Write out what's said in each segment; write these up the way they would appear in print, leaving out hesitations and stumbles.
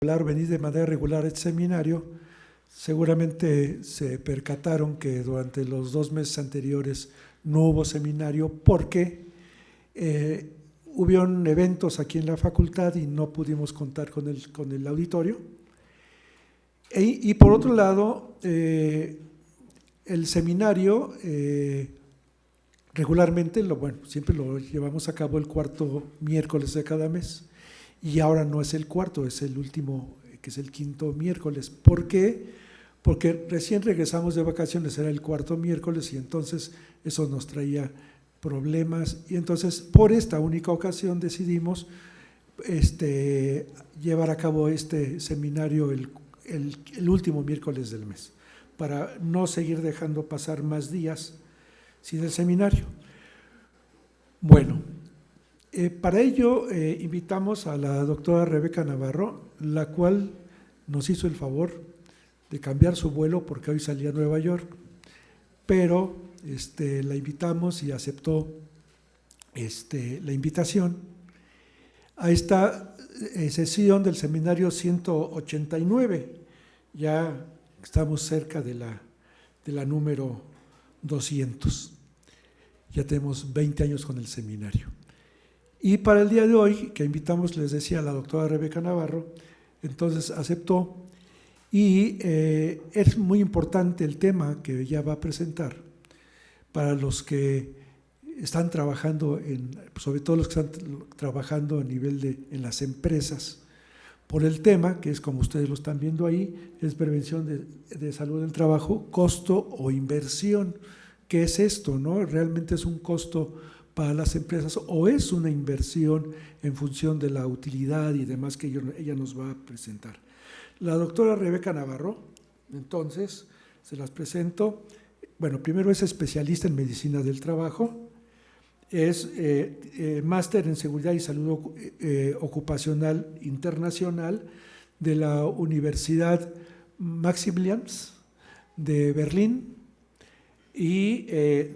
venir de manera regular a este seminario, seguramente se percataron que durante los 2 meses anteriores no hubo seminario porque hubieron eventos aquí en la facultad y no pudimos contar con el auditorio. Y por otro lado, el seminario regularmente, siempre lo llevamos a cabo el cuarto miércoles de cada mes, y ahora no es el cuarto, es el último, que es el quinto miércoles. ¿Por qué? Porque recién regresamos de vacaciones, era el cuarto miércoles, y entonces eso nos traía problemas, y entonces por esta única ocasión decidimos llevar a cabo este seminario el último miércoles del mes, para no seguir dejando pasar más días sin el seminario. Bueno, para ello invitamos a la doctora Rebeca Navarro, la cual nos hizo el favor de cambiar su vuelo porque hoy salía a Nueva York, pero la invitamos y aceptó la invitación a esta sesión del seminario 189. Ya estamos cerca de la número 200. Ya tenemos 20 años con el seminario. Y para el día de hoy, que invitamos, les decía, a la doctora Rebeca Navarro, entonces aceptó, y es muy importante el tema que ella va a presentar para los que están trabajando, sobre todo los que están trabajando a nivel en las empresas, por el tema que es, como ustedes lo están viendo ahí, es prevención de salud del trabajo, costo o inversión. ¿Qué es esto, no? ¿Realmente es un costo para las empresas o es una inversión en función de la utilidad y demás que ella nos va a presentar? La doctora Rebeca Navarro, entonces, se las presento. Bueno, primero es especialista en medicina del trabajo, es máster en seguridad y salud ocupacional internacional de la Universidad Maximilians de Berlín, y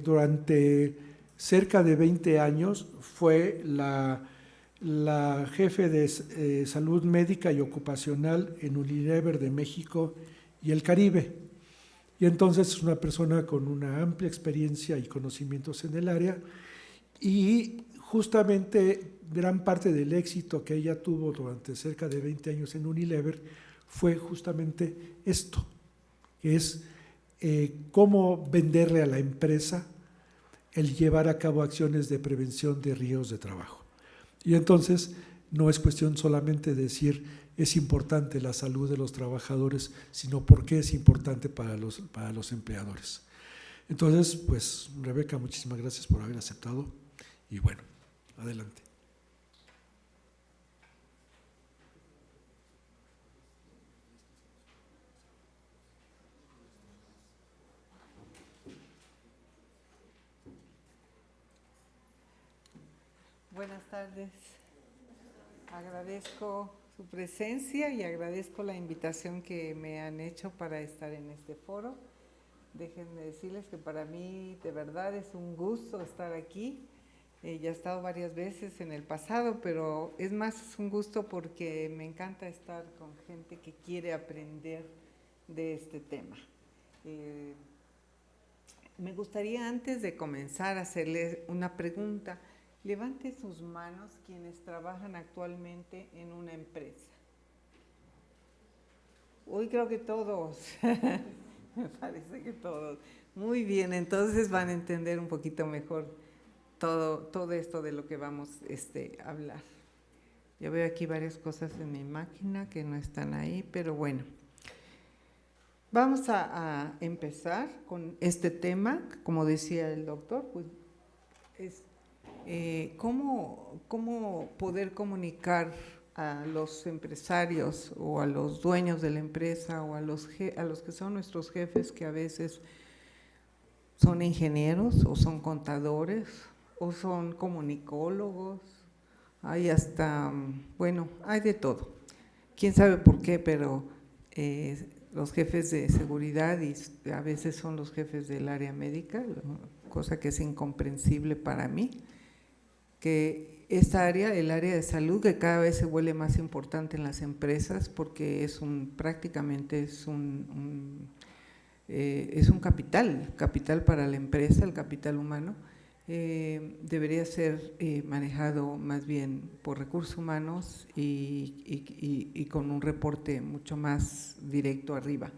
durante cerca de 20 años fue la jefe de salud médica y ocupacional en Unilever de México y el Caribe. Y entonces es una persona con una amplia experiencia y conocimientos en el área, y justamente gran parte del éxito que ella tuvo durante cerca de 20 años en Unilever fue justamente esto, que es cómo venderle a la empresa el llevar a cabo acciones de prevención de riesgos de trabajo. Y entonces no es cuestión solamente de decir es importante la salud de los trabajadores, sino por qué es importante para los empleadores. Entonces, pues Rebeca, muchísimas gracias por haber aceptado, y bueno, adelante. Buenas tardes. Agradezco su presencia y agradezco la invitación que me han hecho para estar en este foro. Déjenme decirles que para mí de verdad es un gusto estar aquí. Ya he estado varias veces en el pasado, pero es más un gusto porque me encanta estar con gente que quiere aprender de este tema. Me gustaría, antes de comenzar, hacerles una pregunta. Levante sus manos quienes trabajan actualmente en una empresa. Hoy creo que todos, me parece que todos. Muy bien, entonces van a entender un poquito mejor todo esto de lo que vamos a hablar. Yo veo aquí varias cosas en mi máquina que no están ahí, pero bueno. Vamos a empezar con este tema, como decía el doctor, pues es ¿cómo poder comunicar a los empresarios o a los dueños de la empresa o a los que son nuestros jefes, que a veces son ingenieros o son contadores o son comunicólogos? Hay hasta, bueno, hay de todo. Quién sabe por qué, pero los jefes de seguridad y a veces son los jefes del área médica, cosa que es incomprensible para mí, que esta área, el área de salud, que cada vez se vuelve más importante en las empresas porque prácticamente es un capital para la empresa, el capital humano. Debería ser manejado más bien por recursos humanos y con un reporte mucho más directo arriba.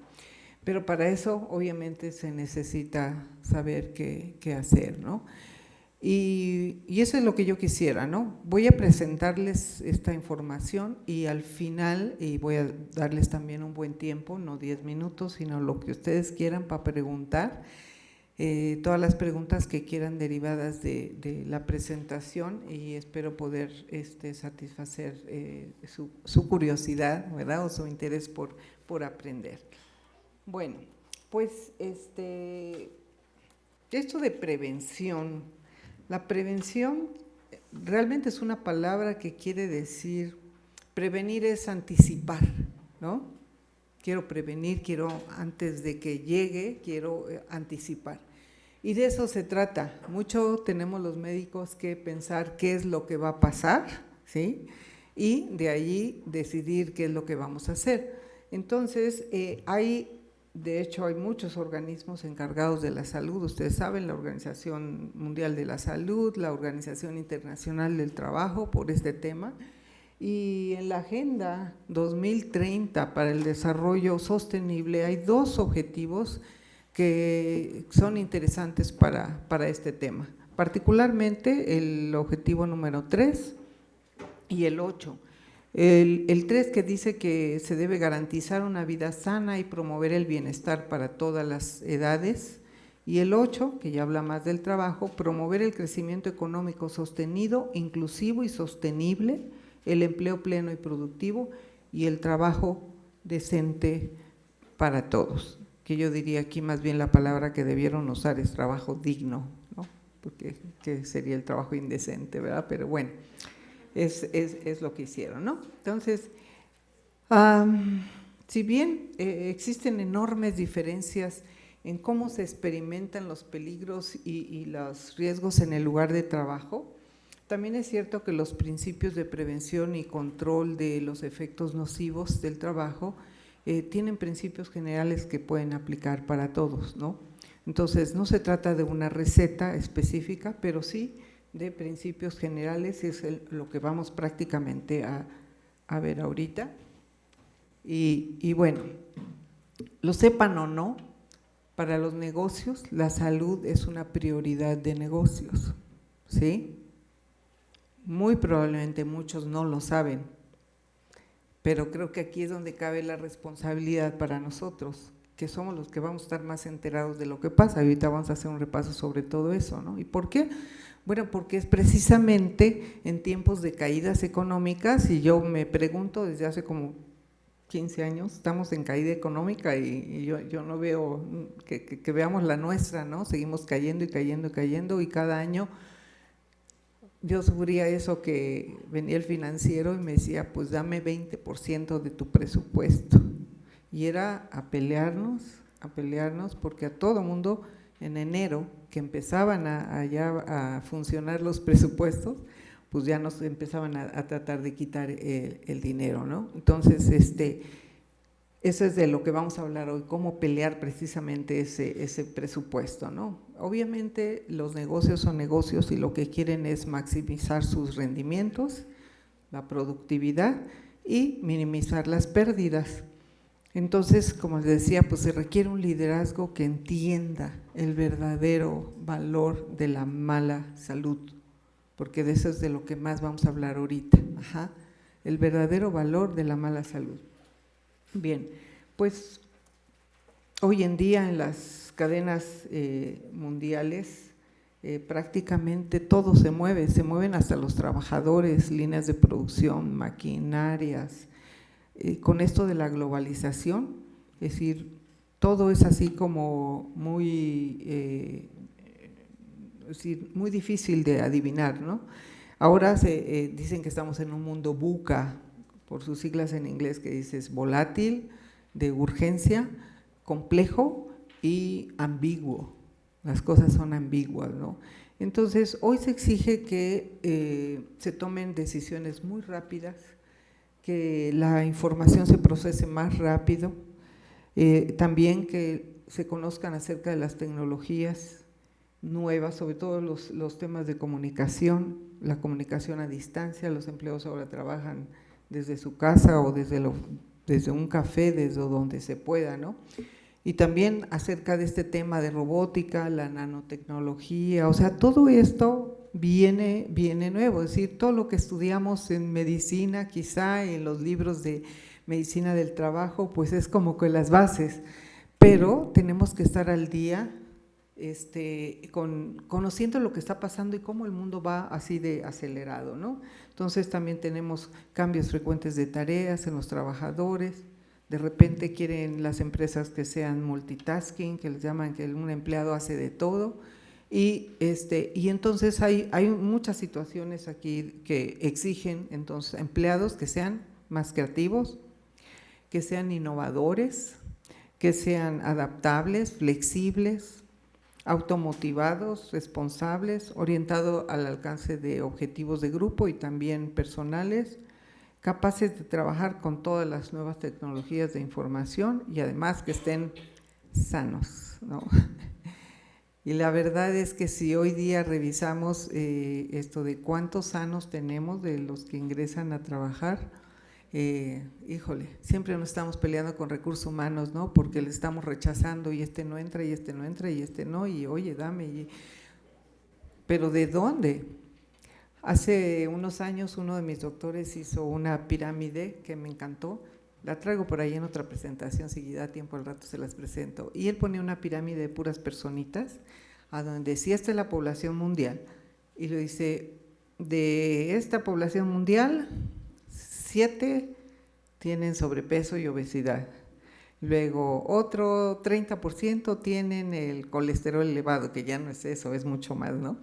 Pero para eso obviamente se necesita saber qué hacer, ¿no? Y eso es lo que yo quisiera, ¿no? Voy a presentarles esta información y al final, y voy a darles también un buen tiempo, no 10 minutos, sino lo que ustedes quieran para preguntar, todas las preguntas que quieran derivadas de la presentación, y espero poder satisfacer su curiosidad, ¿verdad? O su interés por aprender. Bueno, pues esto de prevención. La prevención realmente es una palabra que quiere decir, prevenir es anticipar, ¿no? Quiero prevenir, antes de que llegue, quiero anticipar. Y de eso se trata. Mucho tenemos los médicos que pensar qué es lo que va a pasar, ¿sí? Y de allí decidir qué es lo que vamos a hacer. Entonces, de hecho, hay muchos organismos encargados de la salud, ustedes saben, la Organización Mundial de la Salud, la Organización Internacional del Trabajo por este tema, y en la Agenda 2030 para el Desarrollo Sostenible hay 2 objetivos que son interesantes para este tema, particularmente el objetivo número 3 y el 8. El 3 que dice que se debe garantizar una vida sana y promover el bienestar para todas las edades, y el 8, que ya habla más del trabajo, promover el crecimiento económico sostenido, inclusivo y sostenible, el empleo pleno y productivo y el trabajo decente para todos, que yo diría aquí más bien la palabra que debieron usar es trabajo digno, ¿no? Porque que sería el trabajo indecente, ¿verdad? Pero bueno, es lo que hicieron, ¿no? Entonces, si bien existen enormes diferencias en cómo se experimentan los peligros y los riesgos en el lugar de trabajo, también es cierto que los principios de prevención y control de los efectos nocivos del trabajo tienen principios generales que pueden aplicar para todos, ¿no? Entonces, no se trata de una receta específica, pero sí de principios generales, es lo que vamos prácticamente a ver ahorita. Y bueno, lo sepan o no, para los negocios la salud es una prioridad de negocios, ¿sí? Muy probablemente muchos no lo saben, pero creo que aquí es donde cabe la responsabilidad para nosotros, que somos los que vamos a estar más enterados de lo que pasa. Ahorita vamos a hacer un repaso sobre todo eso, ¿no? ¿Y por qué? Bueno, porque es precisamente en tiempos de caídas económicas, y yo me pregunto desde hace como 15 años, estamos en caída económica y yo no veo que veamos la nuestra, ¿no? Seguimos cayendo y cayendo y cayendo, y cada año yo sufría eso, que venía el financiero y me decía, pues dame 20% de tu presupuesto, y era a pelearnos, porque a todo mundo en enero, que empezaban a funcionar los presupuestos, pues ya nos empezaban a tratar de quitar el dinero, ¿no? Entonces, eso es de lo que vamos a hablar hoy, cómo pelear precisamente ese presupuesto, ¿no? Obviamente los negocios son negocios y lo que quieren es maximizar sus rendimientos, la productividad y minimizar las pérdidas. Entonces, como les decía, pues se requiere un liderazgo que entienda el verdadero valor de la mala salud, porque de eso es de lo que más vamos a hablar ahorita, el verdadero valor de la mala salud. Bien, pues hoy en día en las cadenas mundiales prácticamente todo se mueven hasta los trabajadores, líneas de producción, maquinarias. Con esto de la globalización, es decir, todo es así como muy difícil de adivinar, ¿no? Ahora dicen que estamos en un mundo VUCA, por sus siglas en inglés, que dices volátil, de urgencia, complejo y ambiguo. Las cosas son ambiguas, ¿no? Entonces, hoy se exige que se tomen decisiones muy rápidas, que la información se procese más rápido, también que se conozcan acerca de las tecnologías nuevas, sobre todo los temas de comunicación, la comunicación a distancia. Los empleados ahora trabajan desde su casa o desde un café, desde donde se pueda, ¿no? Y también acerca de este tema de robótica, la nanotecnología, o sea, todo esto viene nuevo, es decir, todo lo que estudiamos en medicina, quizá en los libros de medicina del trabajo, pues es como que las bases, pero tenemos que estar al día conociendo lo que está pasando y cómo el mundo va así de acelerado, ¿no? Entonces también tenemos cambios frecuentes de tareas en los trabajadores. De repente quieren las empresas que sean multitasking, que les llaman que un empleado hace de todo, y entonces hay muchas situaciones aquí que exigen entonces empleados que sean más creativos, que sean innovadores, que sean adaptables, flexibles, automotivados, responsables, orientados al alcance de objetivos de grupo y también personales, capaces de trabajar con todas las nuevas tecnologías de información y además que estén sanos, ¿no? Y la verdad es que si hoy día revisamos esto de cuántos sanos tenemos de los que ingresan a trabajar, híjole, siempre nos estamos peleando con recursos humanos, ¿no? Porque le estamos rechazando y no entra, y no entra, y no, y oye, dame, pero ¿de dónde? Hace unos años uno de mis doctores hizo una pirámide que me encantó, la traigo por ahí en otra presentación, si da tiempo al rato se las presento, y él ponía una pirámide de puras personitas, a donde decía esta es la población mundial, y lo dice, de esta población mundial, 7 tienen sobrepeso y obesidad, luego otro 30% tienen el colesterol elevado, que ya no es eso, es mucho más, ¿no?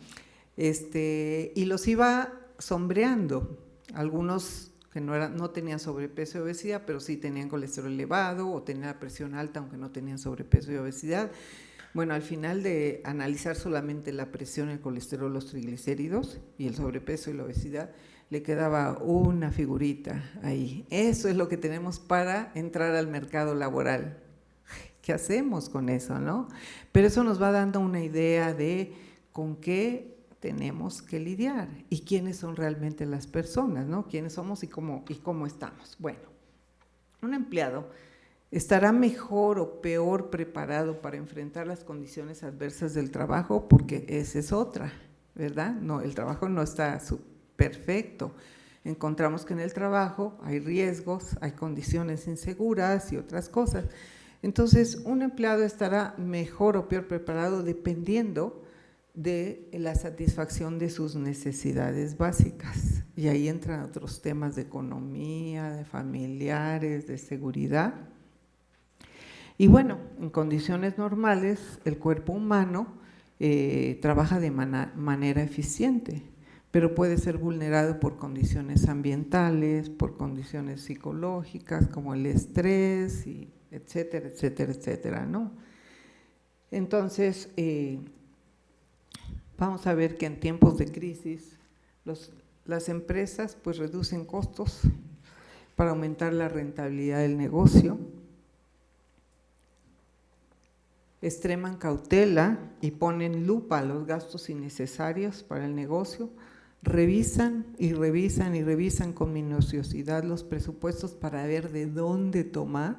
Y los iba sombreando, algunos que no tenían sobrepeso y obesidad, pero sí tenían colesterol elevado o tenían la presión alta, aunque no tenían sobrepeso y obesidad. Bueno, al final de analizar solamente la presión, el colesterol, los triglicéridos y el sobrepeso y la obesidad, le quedaba una figurita ahí. Eso es lo que tenemos para entrar al mercado laboral. ¿Qué hacemos con eso, no? Pero eso nos va dando una idea de con qué tenemos que lidiar y quiénes son realmente las personas, ¿no? Quiénes somos y cómo estamos. Bueno, un empleado estará mejor o peor preparado para enfrentar las condiciones adversas del trabajo, porque esa es otra, ¿verdad? No, el trabajo no está perfecto. Encontramos que en el trabajo hay riesgos, hay condiciones inseguras y otras cosas. Entonces, un empleado estará mejor o peor preparado dependiendo de la satisfacción de sus necesidades básicas. Y ahí entran otros temas de economía, de familiares, de seguridad. Y bueno, en condiciones normales, el cuerpo humano trabaja de manera eficiente, pero puede ser vulnerado por condiciones ambientales, por condiciones psicológicas como el estrés, y etcétera, etcétera, etcétera, ¿no? Entonces, vamos a ver que en tiempos de crisis las empresas pues reducen costos para aumentar la rentabilidad del negocio, extreman cautela y ponen lupa a los gastos innecesarios para el negocio, revisan y revisan y revisan con minuciosidad los presupuestos para ver de dónde tomar,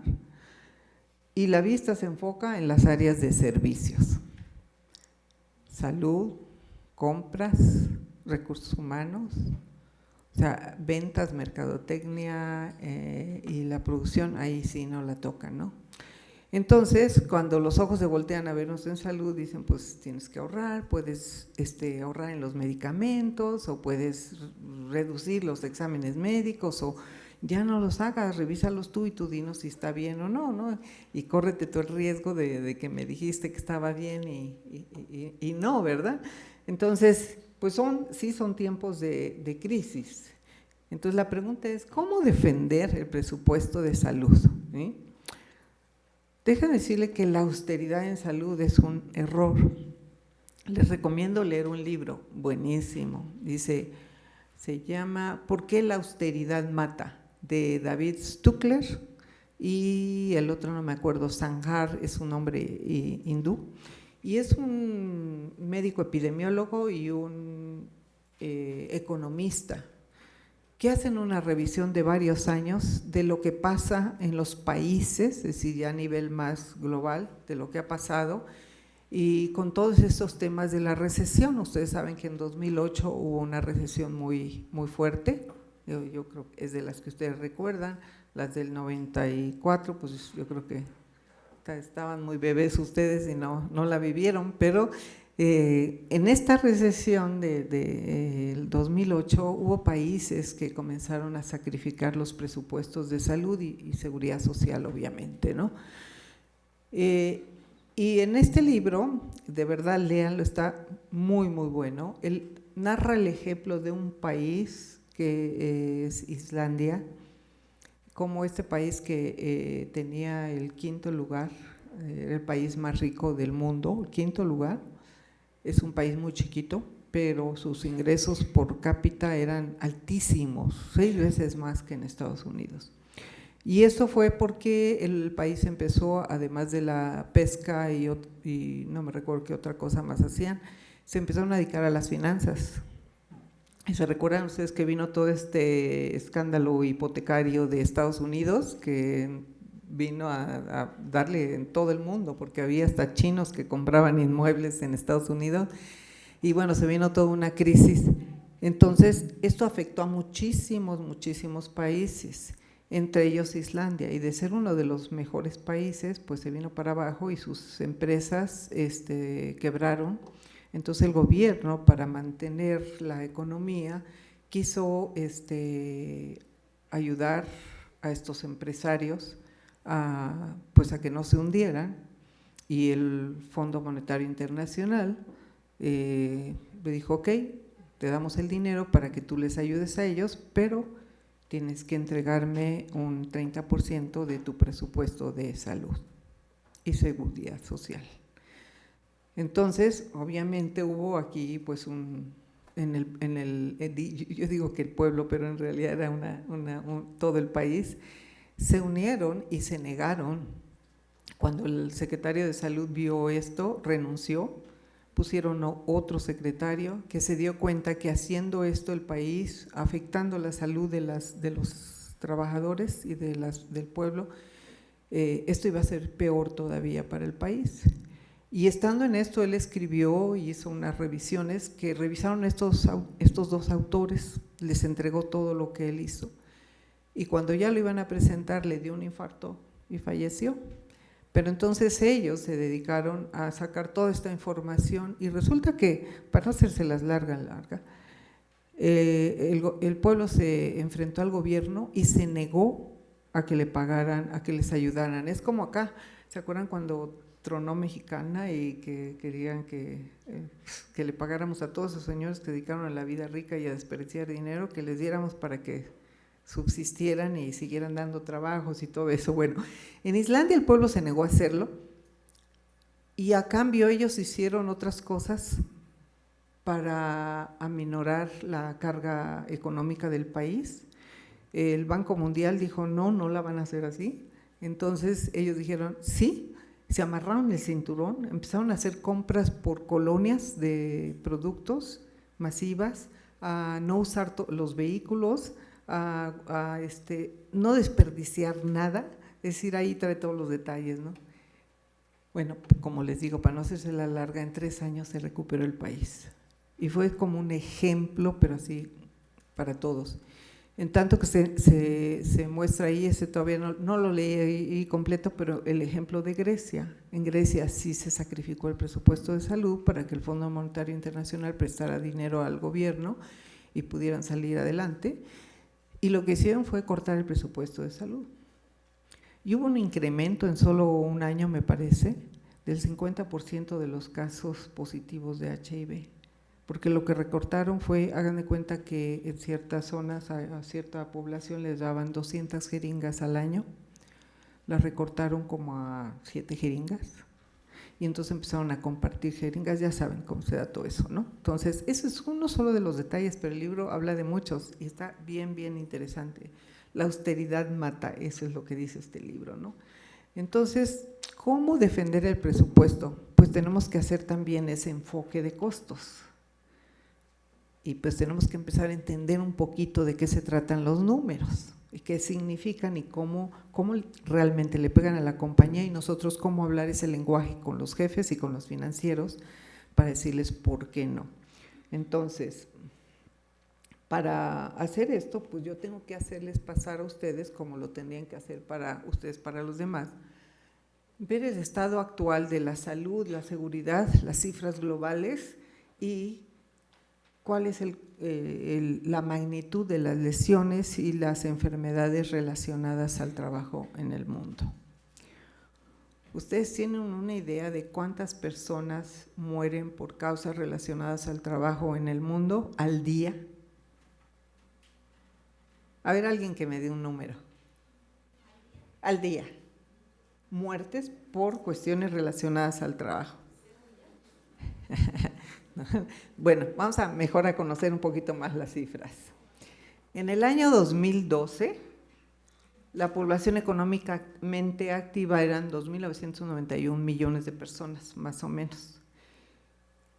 y la vista se enfoca en las áreas de servicios, salud, compras, recursos humanos, o sea, ventas, mercadotecnia y la producción, ahí sí no la tocan, ¿no? Entonces, cuando los ojos se voltean a vernos en salud, dicen, pues tienes que ahorrar, puedes ahorrar en los medicamentos o puedes reducir los exámenes médicos o ya no los hagas, revísalos tú y tú dinos si está bien o no, ¿no? Y córrete tú el riesgo de que me dijiste que estaba bien y no, ¿verdad? Entonces, pues sí son tiempos de crisis. Entonces la pregunta es, ¿cómo defender el presupuesto de salud? ¿Sí? Déjenme decirle que la austeridad en salud es un error. Les recomiendo leer un libro buenísimo, se llama ¿Por qué la austeridad mata?, de David Stuckler, y el otro no me acuerdo, Sanjar, es un hombre hindú, y es un médico epidemiólogo y un economista que hacen una revisión de varios años de lo que pasa en los países, es decir, ya a nivel más global, de lo que ha pasado, y con todos estos temas de la recesión. Ustedes saben que en 2008 hubo una recesión muy, muy fuerte, yo creo que es de las que ustedes recuerdan, las del 94, pues yo creo que estaban muy bebés ustedes y no la vivieron, pero en esta recesión del 2008 hubo países que comenzaron a sacrificar los presupuestos de salud y seguridad social, obviamente, ¿no? Y en este libro, de verdad, léanlo, está muy, muy bueno. Él narra el ejemplo de un país que es Islandia, como este país que tenía el 5º lugar, era el país más rico del mundo, el 5º lugar. Es un país muy chiquito, pero sus ingresos por cápita eran altísimos, 6 veces más que en Estados Unidos. Y eso fue porque el país empezó, además de la pesca y no me recuerdo qué otra cosa más hacían, se empezaron a dedicar a las finanzas. Y se recuerdan ustedes que vino todo este escándalo hipotecario de Estados Unidos, que vino a darle en todo el mundo, porque había hasta chinos que compraban inmuebles en Estados Unidos, y bueno, se vino toda una crisis. Entonces, esto afectó a muchísimos países, entre ellos Islandia, y de ser uno de los mejores países, pues se vino para abajo y sus empresas quebraron. Entonces el gobierno, para mantener la economía, quiso ayudar a estos empresarios pues a que no se hundieran, y el Fondo Monetario Internacional le dijo: ok, te damos el dinero para que tú les ayudes a ellos, pero tienes que entregarme un 30% de tu presupuesto de salud y seguridad social. Entonces, obviamente hubo aquí pues yo digo que el pueblo, pero en realidad era todo el país, se unieron y se negaron. Cuando el secretario de Salud vio esto, renunció, pusieron otro secretario que se dio cuenta que haciendo esto el país, afectando la salud de los trabajadores y del pueblo, esto iba a ser peor todavía para el país. Y estando en esto, él escribió y hizo unas revisiones que revisaron estos 2 autores, les entregó todo lo que él hizo. Y cuando ya lo iban a presentar, le dio un infarto y falleció. Pero entonces ellos se dedicaron a sacar toda esta información, y resulta que, para no hacérselas larga, el pueblo se enfrentó al gobierno y se negó a que le pagaran, a que les ayudaran. Es como acá, ¿se acuerdan cuando tronó Mexicana y que querían que le pagáramos a todos esos señores que dedicaron a la vida rica y a desperdiciar dinero, que les diéramos para que subsistieran y siguieran dando trabajos y todo eso? Bueno, en Islandia el pueblo se negó a hacerlo, y a cambio ellos hicieron otras cosas para aminorar la carga económica del país. El Banco Mundial dijo: no la van a hacer así. Entonces ellos dijeron sí, se amarraron el cinturón, empezaron a hacer compras por colonias de productos masivas, a no usar los vehículos, a no desperdiciar nada, es decir, ahí trae todos los detalles, ¿no? Bueno, como les digo, para no hacerse la larga, en 3 años se recuperó el país, y fue como un ejemplo, pero así para todos. En tanto que se muestra ahí, todavía no lo leí ahí completo, pero el ejemplo de Grecia. En Grecia sí se sacrificó el presupuesto de salud para que el Fondo Monetario Internacional prestara dinero al gobierno y pudieran salir adelante, y lo que hicieron fue cortar el presupuesto de salud. Y hubo un incremento en solo un año, me parece, del 50% de los casos positivos de HIV. Porque lo que recortaron fue, hagan de cuenta que en ciertas zonas a cierta población les daban 200 jeringas al año, las recortaron como a 7 jeringas, y entonces empezaron a compartir jeringas, ya saben cómo se da todo eso, ¿no? Entonces, eso es uno solo de los detalles, pero el libro habla de muchos y está bien, bien interesante. La austeridad mata, eso es lo que dice este libro, ¿no? Entonces, ¿cómo defender el presupuesto? Pues tenemos que hacer también ese enfoque de costos. Y pues tenemos que empezar a entender un poquito de qué se tratan los números y qué significan y cómo realmente le pegan a la compañía, y nosotros cómo hablar ese lenguaje con los jefes y con los financieros para decirles por qué no. Entonces, para hacer esto, pues yo tengo que hacerles pasar a ustedes, como lo tendrían que hacer para ustedes, para los demás, ver el estado actual de la salud, la seguridad, las cifras globales y cuál es la magnitud de las lesiones y las enfermedades relacionadas al trabajo en el mundo. ¿Ustedes tienen una idea de cuántas personas mueren por causas relacionadas al trabajo en el mundo al día? A ver, alguien que me dé un número. Al día. Muertes por cuestiones relacionadas al trabajo. Bueno, vamos a mejor a conocer un poquito más las cifras. En el año 2012, la población económicamente activa eran 2.991 millones de personas, más o menos.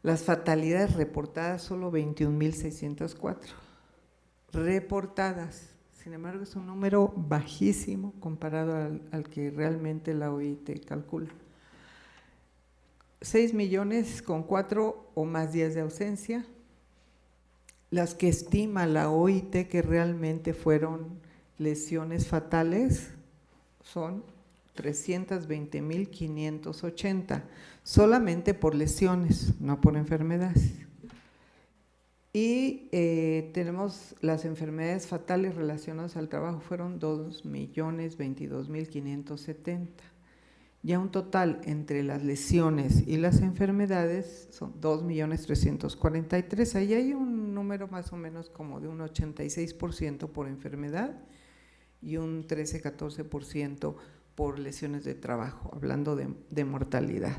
Las fatalidades reportadas, solo 21.604. Reportadas, sin embargo, es un número bajísimo comparado al que realmente la OIT calcula. 6 millones con 4 o más días de ausencia. Las que estima la OIT que realmente fueron lesiones fatales son 320.580, solamente por lesiones, no por enfermedades. Y tenemos las enfermedades fatales relacionadas al trabajo, fueron 2.022.570. Ya un total entre las lesiones y las enfermedades son 2.343.000. Ahí hay un número más o menos como de un 86% por enfermedad y un 13-14% por lesiones de trabajo, hablando de mortalidad.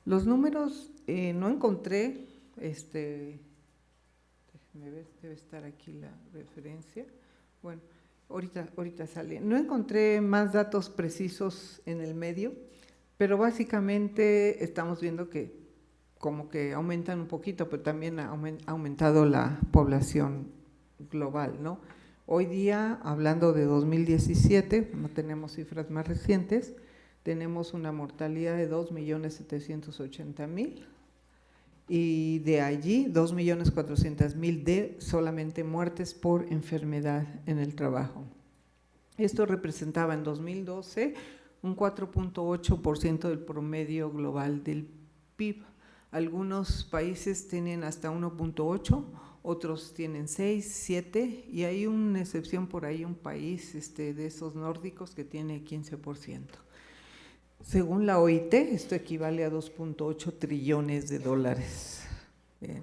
Los números no encontré, déjeme ver, debe estar aquí la referencia. Bueno, ahorita sale. No encontré más datos precisos en el medio, pero básicamente estamos viendo que como que aumentan un poquito, pero también ha aumentado la población global, ¿no? Hoy día, hablando de 2017, no tenemos cifras más recientes, tenemos una mortalidad de 2.780.000 y de allí 2.400.000 de solamente muertes por enfermedad en el trabajo. Esto representaba en 2012 un 4.8% del promedio global del PIB. Algunos países tienen hasta 1.8%, otros tienen 6, 7 y hay una excepción por ahí, un país de esos nórdicos que tiene 15%. Según la OIT, esto equivale a 2.8 trillones de dólares.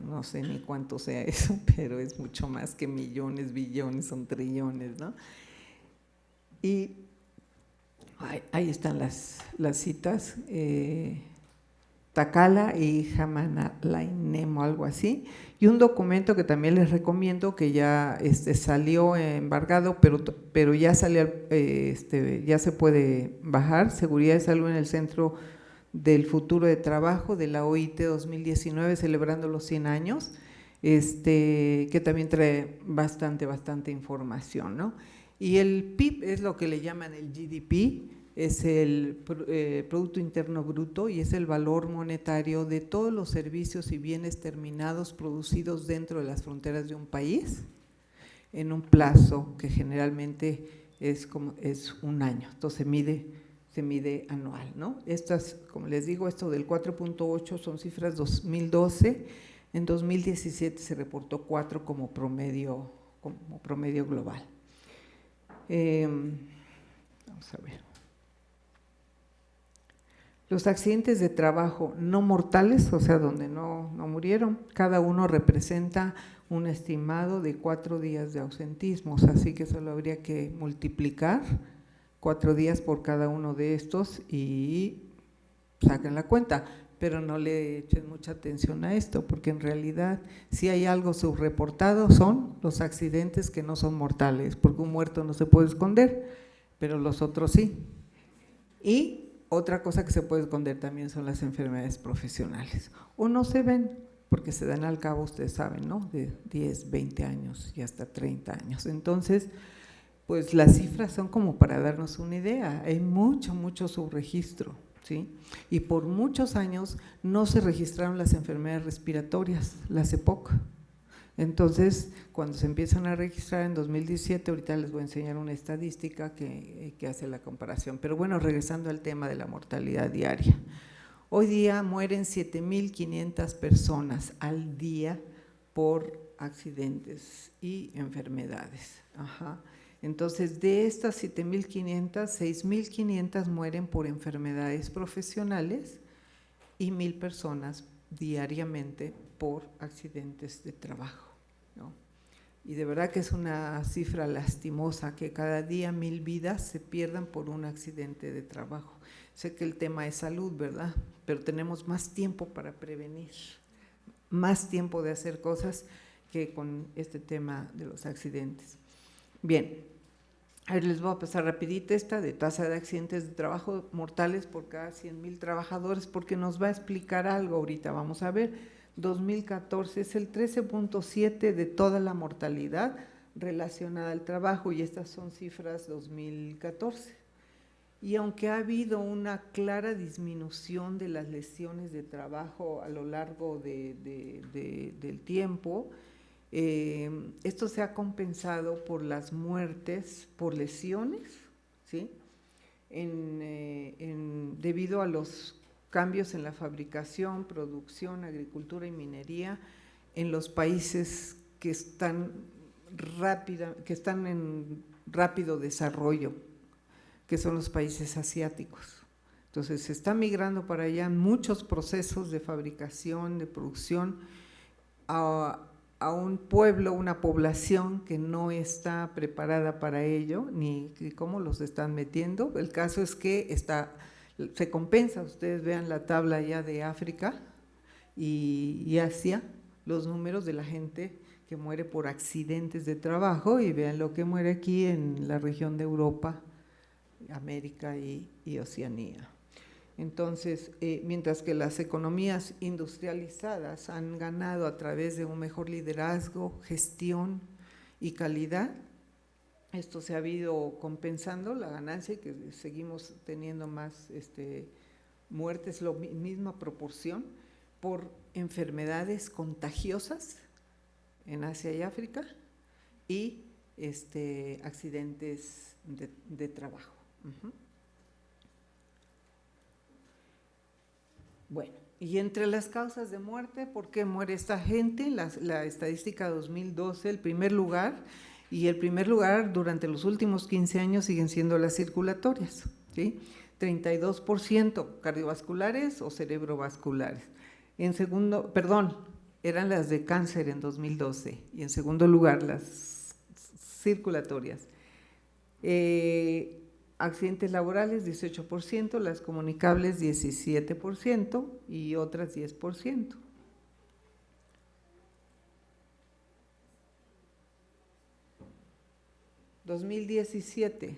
No sé ni cuánto sea eso, pero es mucho más que millones, billones, son trillones, ¿no? Y ahí están las citas, Takala y Jamanalainemo, algo así, y un documento que también les recomiendo que ya salió embargado, pero ya salió, ya se puede bajar, Seguridad de Salud en el Centro del Futuro de Trabajo de la OIT 2019, celebrando los 100 años, que también trae bastante información, ¿no? Y el PIB es lo que le llaman el GDP, es el Producto Interno Bruto y es el valor monetario de todos los servicios y bienes terminados producidos dentro de las fronteras de un país en un plazo que generalmente es un año, entonces se mide anual, ¿no? Estas, como les digo, esto del 4.8 son cifras 2012, en 2017 se reportó 4 como promedio global. Vamos a ver. Los accidentes de trabajo no mortales, o sea, donde no murieron, cada uno representa un estimado de 4 días de ausentismo, así que solo habría que multiplicar 4 días por cada uno de estos y saquen la cuenta, pero no le echen mucha atención a esto, porque en realidad si hay algo subreportado son los accidentes que no son mortales, porque un muerto no se puede esconder, pero los otros sí. Y otra cosa que se puede esconder también son las enfermedades profesionales, o no se ven, porque se dan al cabo, ustedes saben, ¿no? De 10, 20 años y hasta 30 años. Entonces, pues las cifras son como para darnos una idea, hay mucho subregistro, ¿sí? Y por muchos años no se registraron las enfermedades respiratorias, las EPOC. Entonces, cuando se empiezan a registrar en 2017, ahorita les voy a enseñar una estadística que hace la comparación. Pero bueno, regresando al tema de la mortalidad diaria. Hoy día mueren 7,500 personas al día por accidentes y enfermedades. Entonces, de estas 7,500, 6,500 mueren por enfermedades profesionales y 1,000 personas diariamente por accidentes de trabajo, ¿no? Y de verdad que es una cifra lastimosa que cada día 1,000 vidas se pierdan por un accidente de trabajo. Sé que el tema es salud, ¿verdad? Pero tenemos más tiempo para prevenir, más tiempo de hacer cosas que con este tema de los accidentes. Bien, a ver, les voy a pasar rapidito esta de tasa de accidentes de trabajo mortales por cada 100,000 trabajadores, porque nos va a explicar algo ahorita, vamos a ver. 2014 es el 13.7 de toda la mortalidad relacionada al trabajo, y estas son cifras 2014. Y aunque ha habido una clara disminución de las lesiones de trabajo a lo largo del tiempo, esto se ha compensado por las muertes por lesiones, ¿sí? Debido a los cambios en la fabricación, producción, agricultura y minería en los países que están en rápido desarrollo, que son los países asiáticos. Entonces se está migrando para allá muchos procesos de fabricación, de producción, a un pueblo, una población que no está preparada para ello, ni cómo los están metiendo. El caso es que se compensa. Ustedes vean la tabla ya de África y Asia, los números de la gente que muere por accidentes de trabajo, y vean lo que muere aquí en la región de Europa, América y Oceanía. Entonces, mientras que las economías industrializadas han ganado a través de un mejor liderazgo, gestión y calidad, esto se ha ido compensando la ganancia, y que seguimos teniendo más muertes, la misma proporción, por enfermedades contagiosas en Asia y África y accidentes de trabajo. Bueno, y entre las causas de muerte, ¿por qué muere esta gente? La estadística 2012, el primer lugar durante los últimos 15 años siguen siendo las circulatorias, ¿sí? 32% cardiovasculares o cerebrovasculares. Eran las de cáncer en 2012, y en segundo lugar las circulatorias. Accidentes laborales 18%, las comunicables 17% y otras 10%. (2017)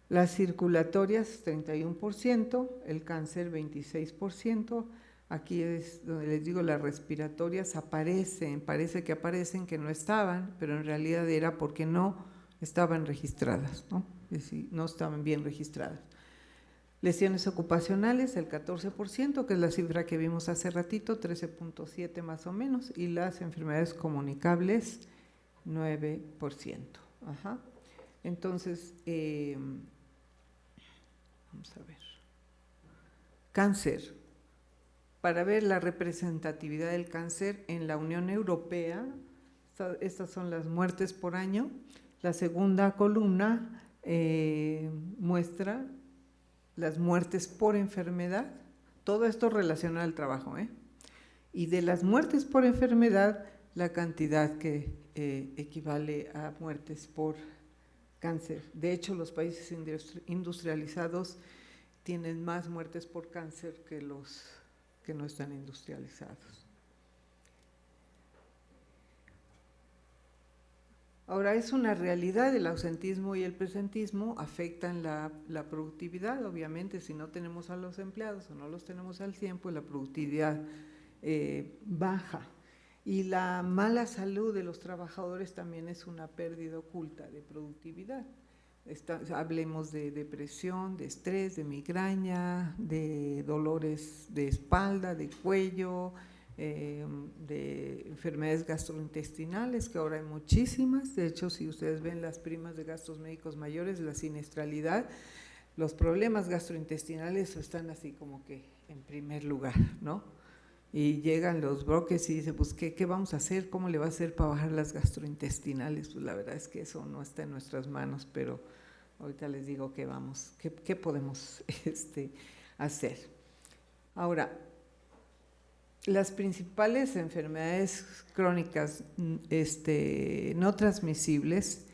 las circulatorias 31%, el cáncer 26%, aquí es donde les digo, las respiratorias parece que aparecen que no estaban, pero en realidad era porque no estaban registradas, ¿no? Es decir, no estaban bien registradas. Lesiones ocupacionales, el 14%, que es la cifra que vimos hace ratito, 13.7 más o menos, y las enfermedades comunicables, 9%. Entonces, vamos a ver. Cáncer. Para ver la representatividad del cáncer en la Unión Europea, estas son las muertes por año. La segunda columna muestra las muertes por enfermedad, todo esto relacionado al trabajo, y de las muertes por enfermedad, la cantidad que equivale a muertes por cáncer. De hecho, los países industrializados tienen más muertes por cáncer que los que no están industrializados. Ahora, es una realidad, el ausentismo y el presentismo afectan la productividad, obviamente. Si no tenemos a los empleados o no los tenemos al 100%, pues la productividad baja. Y la mala salud de los trabajadores también es una pérdida oculta de productividad. Hablemos de depresión, de estrés, de migraña, de dolores de espalda, de cuello, de enfermedades gastrointestinales, que ahora hay muchísimas. De hecho, si ustedes ven las primas de gastos médicos mayores, la siniestralidad, los problemas gastrointestinales están así como que en primer lugar, ¿no? Y llegan los brokers y dicen, pues, ¿qué vamos a hacer? ¿Cómo le va a hacer para bajar las gastrointestinales? Pues la verdad es que eso no está en nuestras manos, pero ahorita les digo qué podemos hacer. Ahora, las principales enfermedades crónicas no transmisibles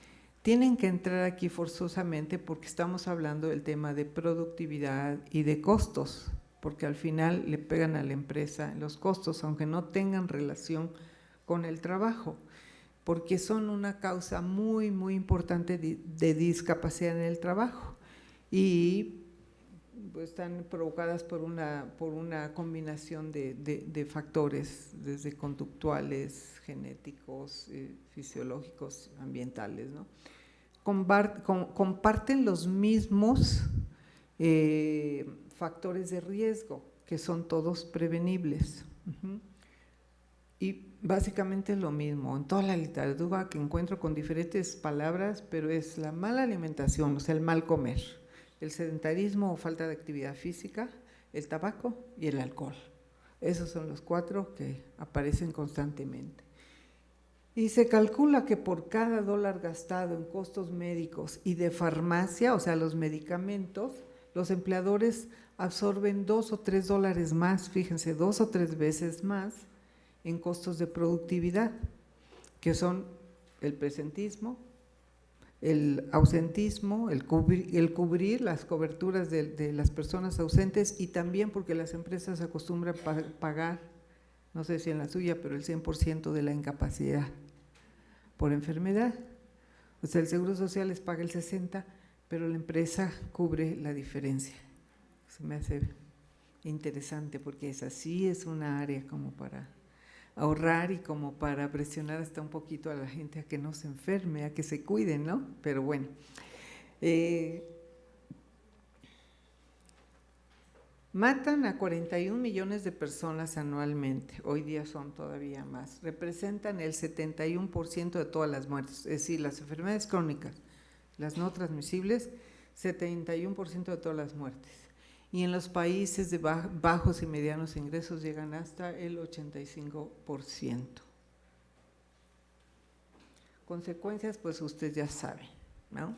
tienen que entrar aquí forzosamente porque estamos hablando del tema de productividad y de costos, porque al final le pegan a la empresa los costos, aunque no tengan relación con el trabajo, porque son una causa muy, muy importante de discapacidad en el trabajo y pues están provocadas por una combinación de factores, desde conductuales, genéticos, fisiológicos, ambientales, ¿no? Comparten los mismos factores de riesgo, que son todos prevenibles. Y básicamente es lo mismo, en toda la literatura que encuentro con diferentes palabras, pero es la mala alimentación, o sea, el mal comer, el sedentarismo o falta de actividad física, el tabaco y el alcohol. Esos son los 4 que aparecen constantemente. Y se calcula que por cada $1 gastado en costos médicos y de farmacia, o sea, los medicamentos, los empleadores absorben $2 o $3 más, fíjense, 2 o 3 veces más en costos de productividad, que son el presentismo, el ausentismo, el cubrir las coberturas de las personas ausentes, y también porque las empresas acostumbran pagar, no sé si en la suya, pero el 100% de la incapacidad por enfermedad. O sea, el Seguro Social les paga el 60%, pero la empresa cubre la diferencia. Se me hace interesante porque así es una área como para ahorrar y como para presionar hasta un poquito a la gente a que no se enferme, a que se cuiden, ¿no? Pero bueno, matan a 41 millones de personas anualmente, hoy día son todavía más, representan el 71% de todas las muertes, es decir, las enfermedades crónicas, las no transmisibles, 71% de todas las muertes. Y en los países de bajos y medianos ingresos llegan hasta el 85%. Consecuencias, pues usted ya sabe, ¿no?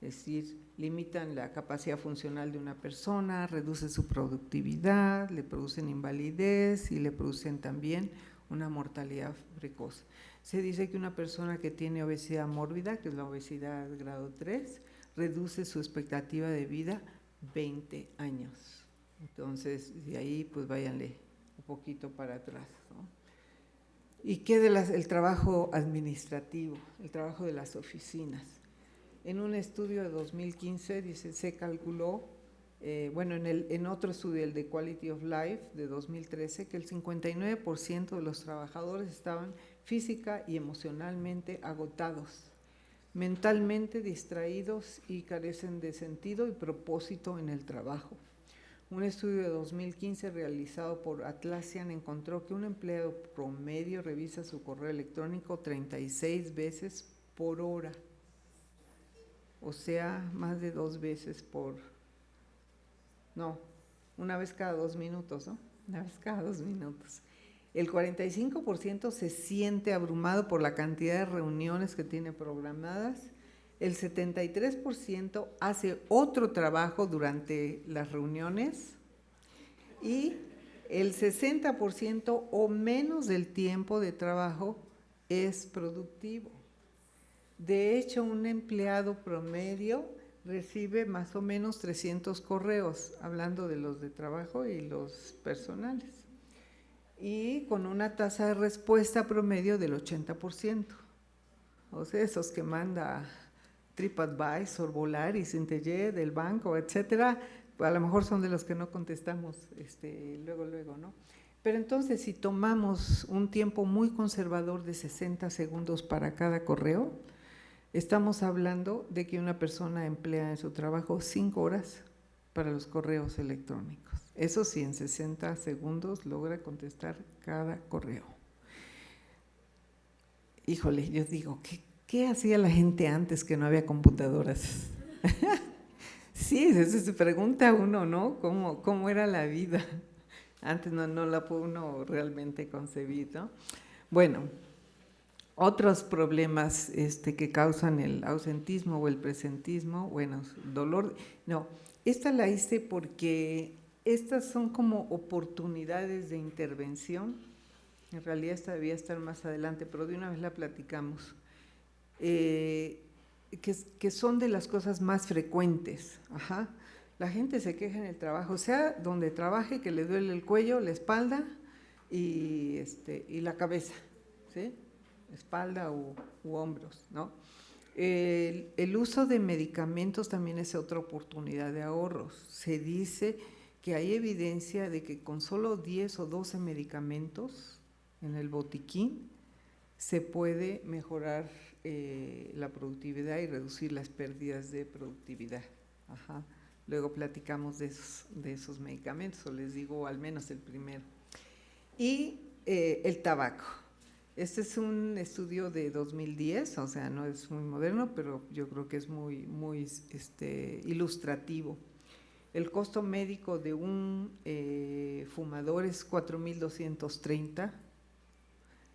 Es decir, limitan la capacidad funcional de una persona, reducen su productividad, le producen invalidez y le producen también una mortalidad precoz. Se dice que una persona que tiene obesidad mórbida, que es la obesidad grado 3, reduce su expectativa de vida 20 años. Entonces, de ahí pues váyanle un poquito para atrás, ¿no? ¿Y qué el trabajo administrativo, el trabajo de las oficinas? En un estudio de 2015 dice, se calculó, en otro estudio, el de Quality of Life de 2013, que el 59% de los trabajadores estaban física y emocionalmente agotados, mentalmente distraídos y carecen de sentido y propósito en el trabajo. Un estudio de 2015 realizado por Atlassian encontró que un empleado promedio revisa su correo electrónico 36 veces por hora, o sea, más de 2 veces una vez cada 2 minutos, ¿no? Una vez cada 2 minutos. El 45% se siente abrumado por la cantidad de reuniones que tiene programadas. El 73% hace otro trabajo durante las reuniones y el 60% o menos del tiempo de trabajo es productivo. De hecho, un empleado promedio recibe más o menos 300 correos, hablando de los de trabajo y los personales, y con una tasa de respuesta promedio del 80%. O sea, esos que manda TripAdvisor, Volaris, Interjet, del banco, etcétera, pues a lo mejor son de los que no contestamos luego, ¿no? Pero entonces, si tomamos un tiempo muy conservador de 60 segundos para cada correo, estamos hablando de que una persona emplea en su trabajo 5 horas para los correos electrónicos. Eso sí, en 60 segundos logra contestar cada correo. Híjole, yo digo, ¿qué hacía la gente antes que no había computadoras? Sí, se pregunta uno, ¿no? ¿Cómo era la vida? Antes no la puede uno realmente concebir, ¿no? Bueno, otros problemas que causan el ausentismo o el presentismo, bueno, dolor, no, esta la hice porque estas son como oportunidades de intervención. En realidad esta debía estar más adelante, pero de una vez la platicamos, que son de las cosas más frecuentes. Ajá. La gente se queja en el trabajo, sea donde trabaje, que le duele el cuello, la espalda y la cabeza, ¿sí? Espalda u hombros, ¿no? El uso de medicamentos también es otra oportunidad de ahorros. Se dice que hay evidencia de que con solo 10 o 12 medicamentos en el botiquín se puede mejorar la productividad y reducir las pérdidas de productividad. Ajá. Luego platicamos de esos medicamentos, o les digo al menos el primero. Y el tabaco. Este es un estudio de 2010, o sea, no es muy moderno, pero yo creo que es muy ilustrativo. El costo médico de un fumador es 4,230,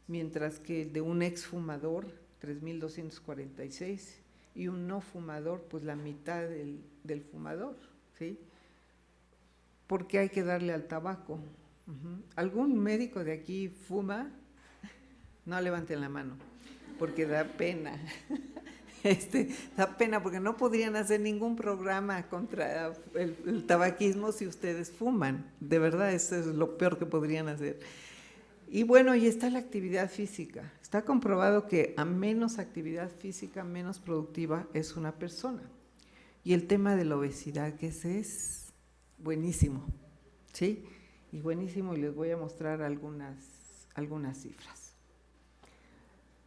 mientras que de un exfumador 3,246, y un no fumador, pues la mitad del fumador, ¿sí? ¿Por qué hay que darle al tabaco? ¿Algún médico de aquí fuma? No levanten la mano, porque da pena. Da pena porque no podrían hacer ningún programa contra el tabaquismo si ustedes fuman. De verdad, eso es lo peor que podrían hacer. Y bueno, y está la actividad física. Está comprobado que a menos actividad física, menos productiva es una persona. Y el tema de la obesidad, que ese es buenísimo, ¿sí? Y buenísimo, y les voy a mostrar algunas cifras.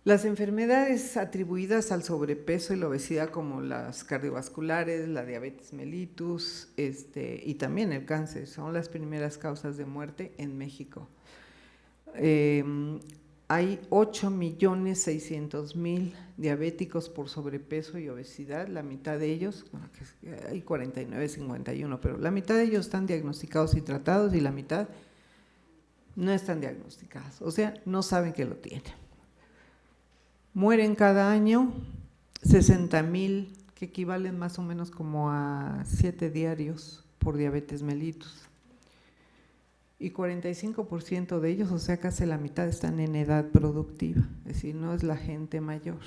Las enfermedades atribuidas al sobrepeso y la obesidad, como las cardiovasculares, la diabetes mellitus, y también el cáncer, son las primeras causas de muerte en México. Hay 8,600,000 diabéticos por sobrepeso y obesidad, la mitad de ellos, hay 49,51, pero la mitad de ellos están diagnosticados y tratados y la mitad no están diagnosticados, o sea, no saben que lo tienen. Mueren cada año 60,000, que equivalen más o menos como a 7 diarios por diabetes mellitus. Y 45% de ellos, o sea, casi la mitad, están en edad productiva, es decir, no es la gente mayor,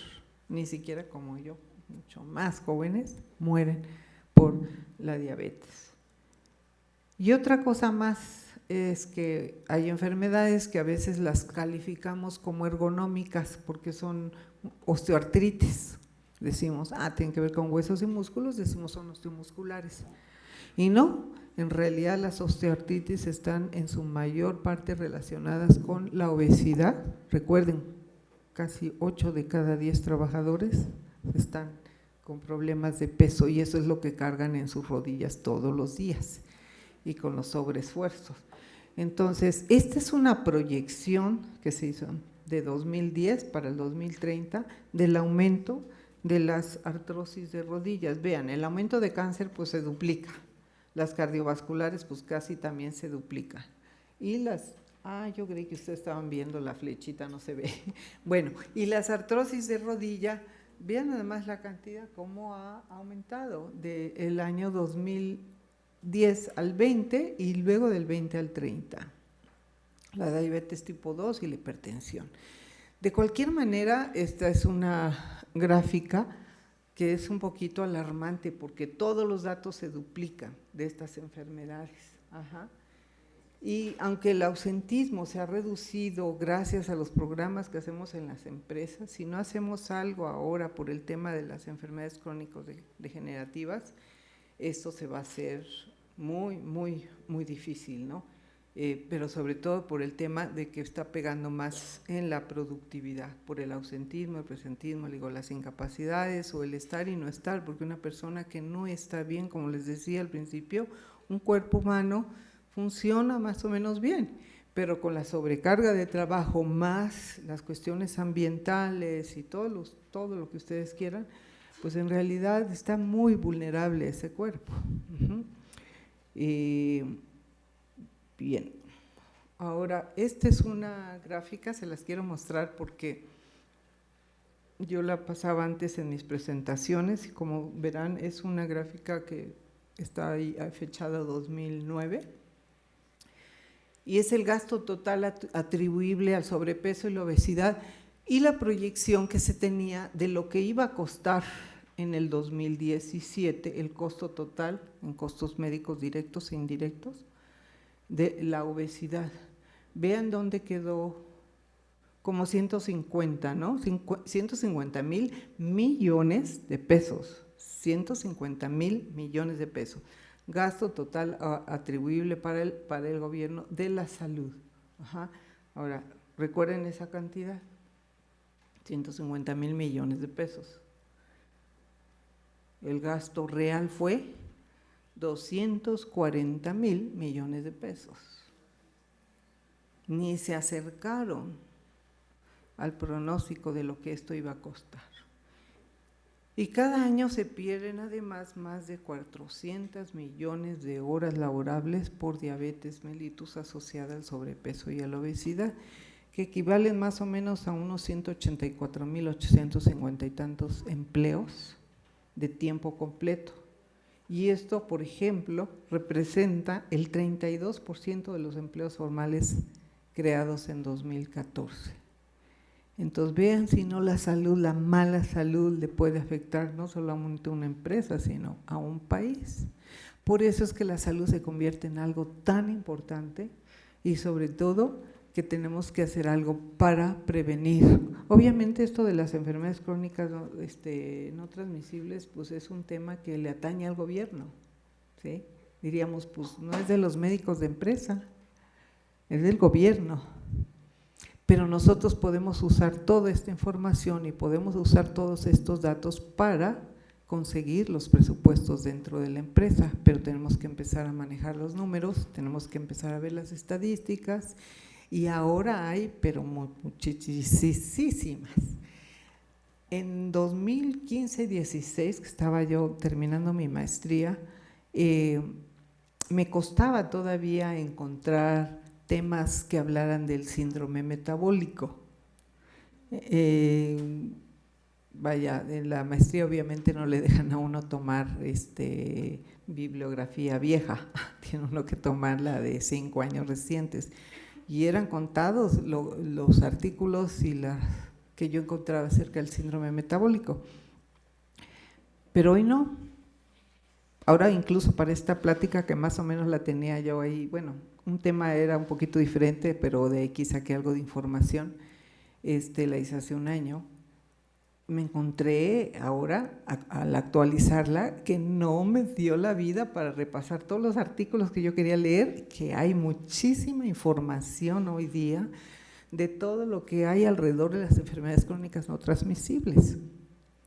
ni siquiera como yo, mucho más jóvenes mueren por la diabetes. Y otra cosa más es que hay enfermedades que a veces las calificamos como ergonómicas porque son osteoartritis. Decimos, tienen que ver con huesos y músculos, decimos son osteomusculares. Y no, en realidad las osteoartritis están en su mayor parte relacionadas con la obesidad. Recuerden, casi 8 de cada 10 trabajadores están con problemas de peso y eso es lo que cargan en sus rodillas todos los días y con los sobreesfuerzos. Entonces, esta es una proyección que se hizo de 2010 para el 2030 del aumento de las artrosis de rodillas. Vean, el aumento de cáncer pues se duplica, las cardiovasculares pues casi también se duplican. Y yo creí que ustedes estaban viendo la flechita, no se ve. Bueno, y las artrosis de rodilla, vean además la cantidad, cómo ha aumentado del año 2010 al 20 y luego del 20 al 30. La diabetes tipo 2 y la hipertensión. De cualquier manera, esta es una gráfica que es un poquito alarmante porque todos los datos se duplican de estas enfermedades. Ajá. Y aunque el ausentismo se ha reducido gracias a los programas que hacemos en las empresas, si no hacemos algo ahora por el tema de las enfermedades crónicas degenerativas, esto se va a hacer muy, muy, muy difícil, ¿no? Pero sobre todo por el tema de que está pegando más en la productividad, por el ausentismo, el presentismo, digo, las incapacidades o el estar y no estar, porque una persona que no está bien, como les decía al principio, un cuerpo humano funciona más o menos bien, pero con la sobrecarga de trabajo más las cuestiones ambientales y todo lo que ustedes quieran, pues en realidad está muy vulnerable ese cuerpo. Bien, ahora esta es una gráfica, se las quiero mostrar porque yo la pasaba antes en mis presentaciones y como verán es una gráfica que está ahí fechada 2009 y es el gasto total atribuible al sobrepeso y la obesidad y la proyección que se tenía de lo que iba a costar en el 2017, el costo total en costos médicos directos e indirectos de la obesidad. Vean dónde quedó, como 150, ¿no? 150,000 millones de pesos, 150,000 millones de pesos. Gasto total atribuible para el gobierno de la salud. Ajá. Ahora, recuerden esa cantidad, 150,000 millones de pesos. El gasto real fue 240,000 millones de pesos. Ni se acercaron al pronóstico de lo que esto iba a costar. Y cada año se pierden además más de 400 millones de horas laborables por diabetes mellitus asociada al sobrepeso y a la obesidad, que equivalen más o menos a unos 184,850 y tantos empleos de tiempo completo. Y esto, por ejemplo, representa el 32% de los empleos formales creados en 2014. Entonces vean si no la salud, la mala salud le puede afectar no solamente a una empresa, sino a un país. Por eso es que la salud se convierte en algo tan importante y sobre todo que tenemos que hacer algo para prevenir. Obviamente esto de las enfermedades crónicas no transmisibles, pues es un tema que le atañe al gobierno, ¿sí? Diríamos, pues no es de los médicos de empresa, es del gobierno. Pero nosotros podemos usar toda esta información y podemos usar todos estos datos para conseguir los presupuestos dentro de la empresa, pero tenemos que empezar a manejar los números, tenemos que empezar a ver las estadísticas y ahora hay, pero muchísimas. En 2015-16, que estaba yo terminando mi maestría, me costaba todavía encontrar temas que hablaran del síndrome metabólico. Vaya, en la maestría obviamente no le dejan a uno tomar bibliografía vieja, tiene uno que tomar la de 5 años recientes. Y eran contados los artículos y las que yo encontraba acerca del síndrome metabólico. Pero hoy no. Ahora incluso para esta plática que más o menos la tenía yo ahí, bueno, un tema era un poquito diferente, pero de aquí saqué algo de información, la hice hace un año. Me encontré ahora, al actualizarla, que no me dio la vida para repasar todos los artículos que yo quería leer, que hay muchísima información hoy día de todo lo que hay alrededor de las enfermedades crónicas no transmisibles.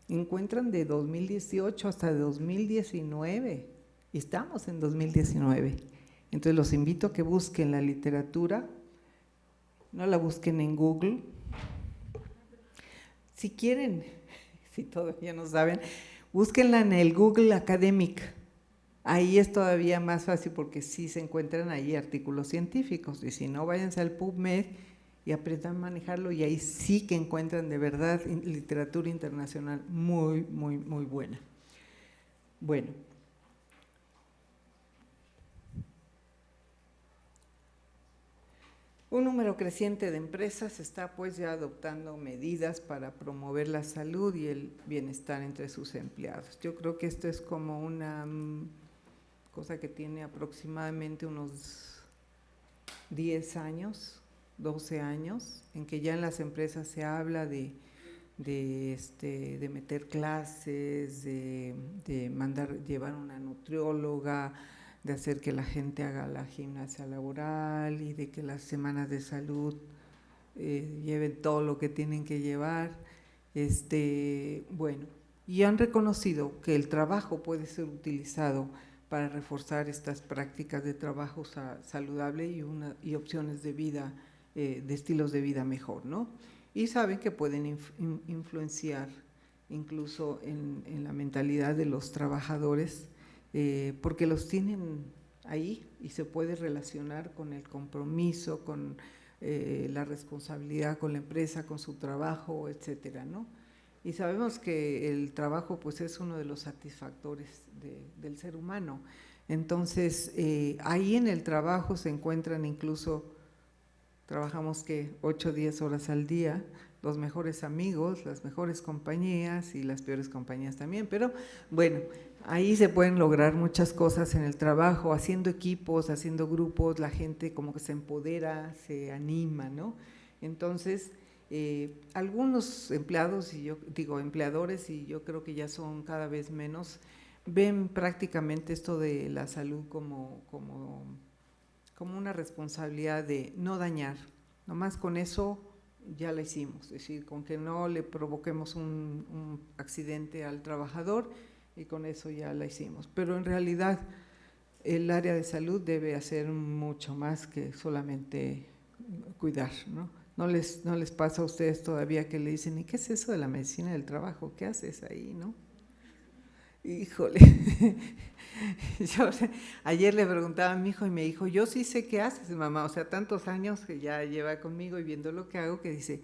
Encuentran de 2018 hasta 2019, y estamos en 2019. Entonces los invito a que busquen la literatura, no la busquen en Google. Si quieren, si todavía no saben, búsquenla en el Google Academic. Ahí es todavía más fácil porque sí se encuentran ahí artículos científicos. Y si no, váyanse al PubMed y aprendan a manejarlo y ahí sí que encuentran de verdad literatura internacional muy, muy, muy buena. Bueno. Un número creciente de empresas está pues ya adoptando medidas para promover la salud y el bienestar entre sus empleados. Yo creo que esto es como una cosa que tiene aproximadamente unos 10 años, 12 años, en que ya en las empresas se habla de meter clases, de mandar, llevar una nutrióloga, de hacer que la gente haga la gimnasia laboral y de que las semanas de salud lleven todo lo que tienen que llevar. Bueno, y han reconocido que el trabajo puede ser utilizado para reforzar estas prácticas de trabajo saludable y opciones de vida, de estilos de vida mejor, ¿no? Y saben que pueden influenciar incluso en la mentalidad de los trabajadores, porque los tienen ahí y se puede relacionar con el compromiso, con la responsabilidad con la empresa, con su trabajo, etcétera, ¿no? Y sabemos que el trabajo pues es uno de los satisfactores del ser humano. Entonces, ahí en el trabajo se encuentran incluso, trabajamos que 8 o 10 horas al día, los mejores amigos, las mejores compañías y las peores compañías también, pero bueno, ahí se pueden lograr muchas cosas en el trabajo, haciendo equipos, haciendo grupos, la gente como que se empodera, se anima, ¿no? Entonces, algunos empleados, y yo digo empleadores, y yo creo que ya son cada vez menos, ven prácticamente esto de la salud como una responsabilidad de no dañar, nomás con eso ya la hicimos, es decir, con que no le provoquemos un accidente al trabajador y con eso ya la hicimos, pero en realidad el área de salud debe hacer mucho más que solamente cuidar, ¿no? No les pasa a ustedes todavía que le dicen, ¿y qué es eso de la medicina del trabajo? ¿Qué haces ahí, no? Híjole, yo ayer le preguntaba a mi hijo y me dijo, yo sí sé qué haces, mamá, o sea, tantos años que ya lleva conmigo y viendo lo que hago, que dice,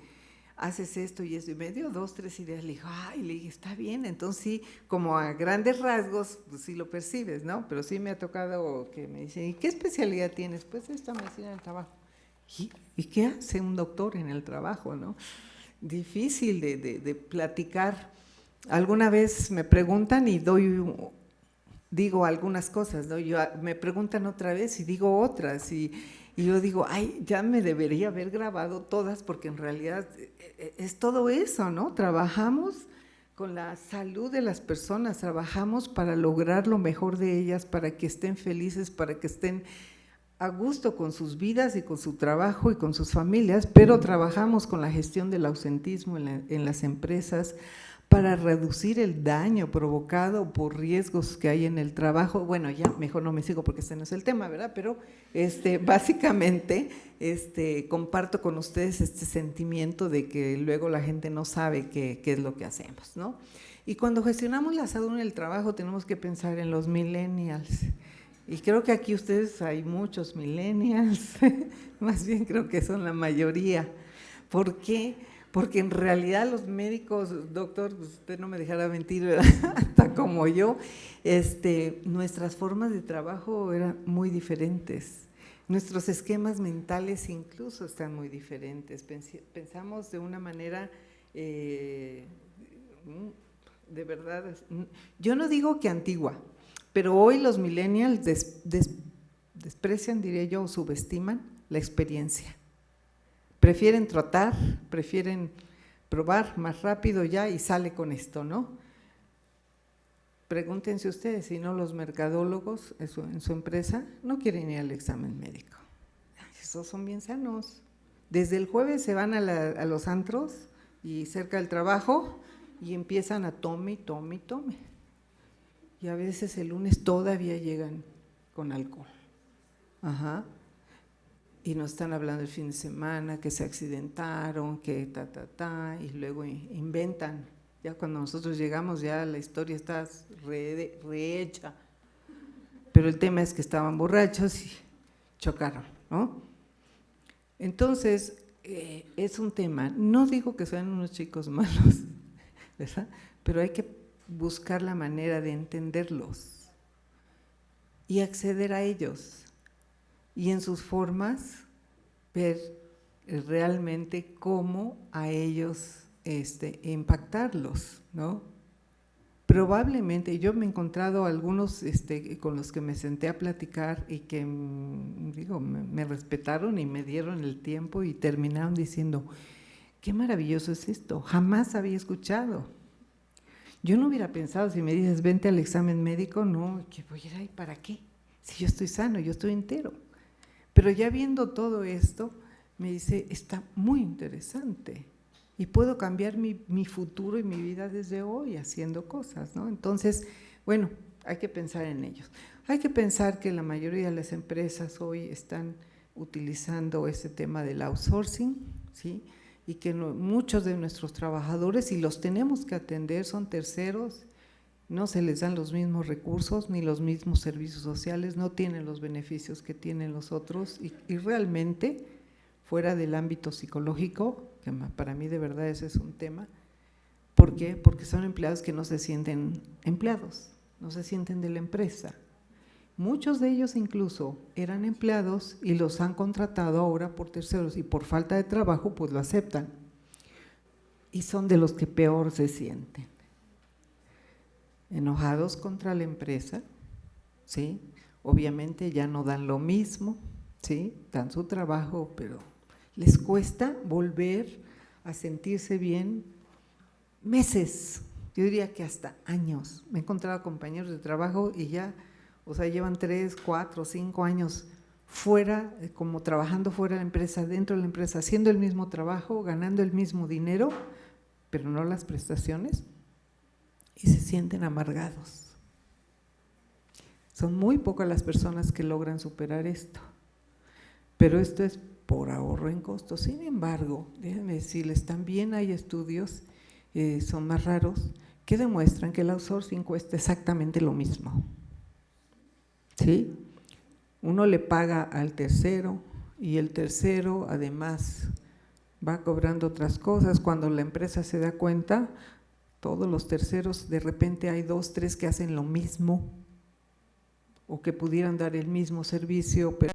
haces esto y eso, y me dio 2, 3 ideas, le dijo, ay, le dije, está bien, entonces sí, como a grandes rasgos, pues sí lo percibes, ¿no? Pero sí me ha tocado que me dicen, ¿y qué especialidad tienes? Pues esta medicina del trabajo. ¿Y qué hace un doctor en el trabajo, no? Difícil de platicar. Alguna vez me preguntan y digo algunas cosas, ¿no? Me preguntan otra vez y digo otras y yo digo, ay, ya me debería haber grabado todas porque en realidad es todo eso, ¿no? Trabajamos con la salud de las personas, trabajamos para lograr lo mejor de ellas, para que estén felices, para que estén a gusto con sus vidas y con su trabajo y con sus familias, pero trabajamos con la gestión del ausentismo en las empresas para reducir el daño provocado por riesgos que hay en el trabajo. Bueno, ya mejor no me sigo porque este no es el tema, ¿verdad? Pero básicamente comparto con ustedes este sentimiento de que luego la gente no sabe qué es lo que hacemos, ¿no? Y cuando gestionamos la salud en el trabajo tenemos que pensar en los millennials. Y creo que aquí ustedes hay muchos millennials, más bien creo que son la mayoría. ¿Por qué? Porque en realidad los médicos, doctor, pues usted no me dejará mentir, ¿verdad? Hasta como yo, nuestras formas de trabajo eran muy diferentes. Nuestros esquemas mentales incluso están muy diferentes. Pensamos de una manera, de verdad, yo no digo que antigua, pero hoy los millennials desprecian, diría yo, o subestiman la experiencia. Prefieren trotar, prefieren probar más rápido ya y sale con esto, ¿no? Pregúntense ustedes, si no los mercadólogos en su empresa no quieren ir al examen médico. Esos son bien sanos. Desde el jueves se van a los antros y cerca del trabajo y empiezan a tome. Y a veces el lunes todavía llegan con alcohol. Ajá. Y nos están hablando el fin de semana, que se accidentaron, que y luego inventan. Ya cuando nosotros llegamos ya la historia está rehecha. Pero el tema es que estaban borrachos y chocaron, ¿no? Entonces, es un tema, no digo que sean unos chicos malos, ¿verdad? Pero hay que buscar la manera de entenderlos y acceder a ellos. Y en sus formas ver realmente cómo a ellos impactarlos, ¿no? Probablemente, yo me he encontrado algunos con los que me senté a platicar y que, digo, me respetaron y me dieron el tiempo y terminaron diciendo, qué maravilloso es esto, jamás había escuchado. Yo no hubiera pensado, si me dices, vente al examen médico, no, que voy a ir ahí, ¿para qué? Si yo estoy sano, yo estoy entero. Pero ya viendo todo esto, me dice, está muy interesante y puedo cambiar mi futuro y mi vida desde hoy haciendo cosas, ¿no? Entonces, bueno, hay que pensar en ellos. Hay que pensar que la mayoría de las empresas hoy están utilizando ese tema del outsourcing, ¿sí? Y que muchos de nuestros trabajadores, y los tenemos que atender, son terceros, no se les dan los mismos recursos ni los mismos servicios sociales, no tienen los beneficios que tienen los otros y realmente fuera del ámbito psicológico, que para mí de verdad ese es un tema. ¿Por qué? Porque son empleados que no se sienten empleados, no se sienten de la empresa. Muchos de ellos incluso eran empleados y los han contratado ahora por terceros y por falta de trabajo pues lo aceptan y son de los que peor se sienten. Enojados contra la empresa, ¿sí? Obviamente ya no dan lo mismo, ¿sí? Dan su trabajo, pero les cuesta volver a sentirse bien meses, yo diría que hasta años. Me he encontrado compañeros de trabajo y ya, o sea, llevan 3, 4, 5 años fuera, como trabajando fuera de la empresa, dentro de la empresa, haciendo el mismo trabajo, ganando el mismo dinero, pero no las prestaciones, y se sienten amargados. Son muy pocas las personas que logran superar esto, pero esto es por ahorro en costos. Sin embargo, déjenme decirles, también hay estudios, son más raros, que demuestran que el outsourcing cuesta exactamente lo mismo. ¿Sí? Uno le paga al tercero y el tercero además va cobrando otras cosas. Cuando la empresa se da cuenta, todos los terceros, de repente hay 2, 3 que hacen lo mismo o que pudieran dar el mismo servicio, pero